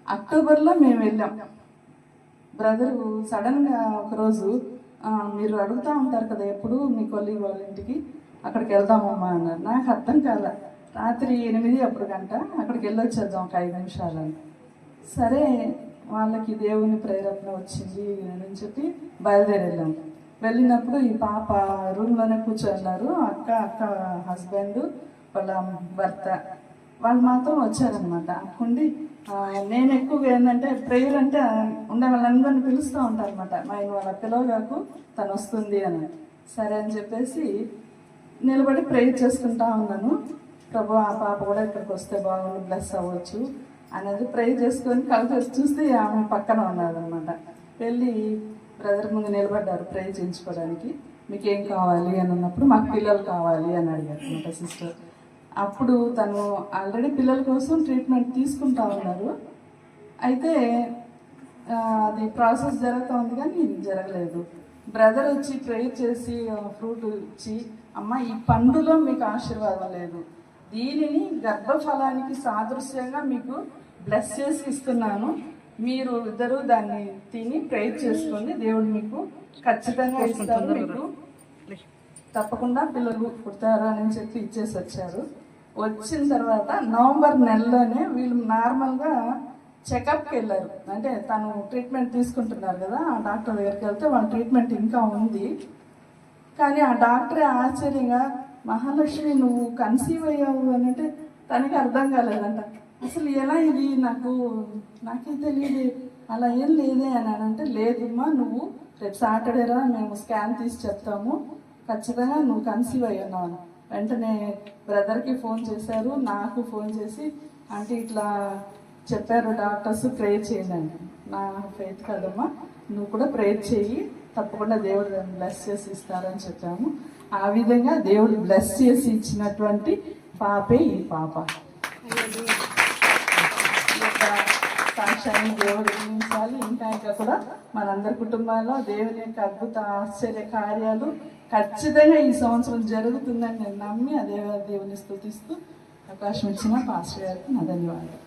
అక్టోబర్లో మేము వెళ్ళాం. బ్రదరు సడన్గా ఒకరోజు మీరు అడుగుతూ ఉంటారు కదా ఎప్పుడు మీ కొలీగ్ వాళ్ళ ఇంటికి, అక్కడికి వెళ్దామమ్మా అన్నారు. నాకు అర్థం కాల. రాత్రి 8 అప్పుడు గంట అక్కడికి వెళ్ళొచ్చేద్దాం ఒక 5 నిమిషాలని. సరే వాళ్ళకి దేవుని ప్రేరేపణ వచ్చింది అని చెప్పి బయలుదేరి వెళ్ళాం. వెళ్ళినప్పుడు ఈ పాప రూమ్లోనే కూర్చోన్నారు. అక్క హస్బెండ్ వాళ్ళ భర్త వాళ్ళు మాత్రం వచ్చారనమాట. ఉండి నేను ఎక్కువగా ఏంటంటే ప్రేయర్ అంటే ఉండే వాళ్ళందరినీ పిలుస్తూ ఉంటారు అనమాట. వాళ్ళ పిలవగాకు తను వస్తుంది అని. సరే అని చెప్పేసి నిలబడి ప్రేయర్ చేసుకుంటా ఉన్నాను. ప్రభు ఆ పాప కూడా ఇక్కడికి వస్తే బాగుంది, బ్లెస్ అవ్వచ్చు అనేది ప్రేయర్ చేసుకొని కళ్ళు చూస్తే ఆమె పక్కన ఉన్నదనమాట. వెళ్ళి బ్రదర్ ముందు నిలబడ్డారు ప్రేయర్ చేయించుకోవడానికి. మీకు ఏం కావాలి అని అన్నప్పుడు మాకు పిల్లలు కావాలి అని అడిగారు అనమాట సిస్టర్. అప్పుడు తను ఆల్రెడీ పిల్లల కోసం ట్రీట్మెంట్ తీసుకుంటా ఉన్నారు. అయితే అది ప్రాసెస్ జరుగుతూ ఉంది కానీ జరగలేదు. బ్రదర్ వచ్చి ప్రేయర్ చేసి ఫ్రూట్ ఇచ్చి, అమ్మ ఈ పండులో మీకు ఆశీర్వాదం లేదు, దీనిని గర్భఫలానికి సాదృశ్యంగా మీకు బ్లెస్ చేసి ఇస్తున్నాను, మీరు ఇద్దరు దాన్ని తిని ప్రేయర్ చేసుకోండి, దేవుడు మీకు ఖచ్చితంగా ఇస్తారు, మీకు తప్పకుండా పిల్లలు పుడతారు అని చెప్పి ఇచ్చేసి వచ్చారు. వచ్చిన తర్వాత నవంబర్ నెలలోనే వీళ్ళు నార్మల్గా చెకప్కి వెళ్ళారు. అంటే తను ట్రీట్మెంట్ తీసుకుంటున్నారు కదా, ఆ డాక్టర్ దగ్గరికి వెళ్తే వాళ్ళ ట్రీట్మెంట్ ఇంకా ఉంది. కానీ ఆ డాక్టరే ఆశ్చర్యంగా, మహాలక్ష్మి నువ్వు కన్సీవ్ అయ్యావు అని అంటే తనకి అర్థం కాలేదంట. అసలు ఎలా ఇది నాకే తెలియదు, అలా ఏం లేదే అని అంటే, లేదమ్మా నువ్వు రేపు సాటర్డేరా మేము స్కాన్ తీసి చెప్తాము, ఖచ్చితంగా నువ్వు కన్సీవ్ అయ్యి ఉన్నావు. వెంటనే బ్రదర్కి ఫోన్ చేశారు, నాకు ఫోన్ చేసి అంటే ఇట్లా చెప్పారు డాక్టర్స్, ప్రేయర్ చేయండి అండి. నా ఫెయిత్ కదమ్మా, నువ్వు కూడా ప్రేయర్ చేయి, తప్పకుండా దేవుడు బ్లెస్ చేసి ఇస్తారని చెప్పాము. ఆ విధంగా దేవుడు బ్లెస్ చేసి ఇచ్చినటువంటి పాపే ఈ పాప. సాక్ష్యాన్ని దేవుడు నిర్మించాలి. ఇంకా కూడా మనందరి కుటుంబాల్లో దేవుని యొక్క అద్భుత ఆశ్చర్య కార్యాలు ఖచ్చితంగా ఈ సంవత్సరం జరుగుతుందని నేను నమ్మి అదే దేవుని స్తుతిస్తూ అవకాశం ఇచ్చిన పాస్టర్ గారికి నా ధన్యవాదాలు.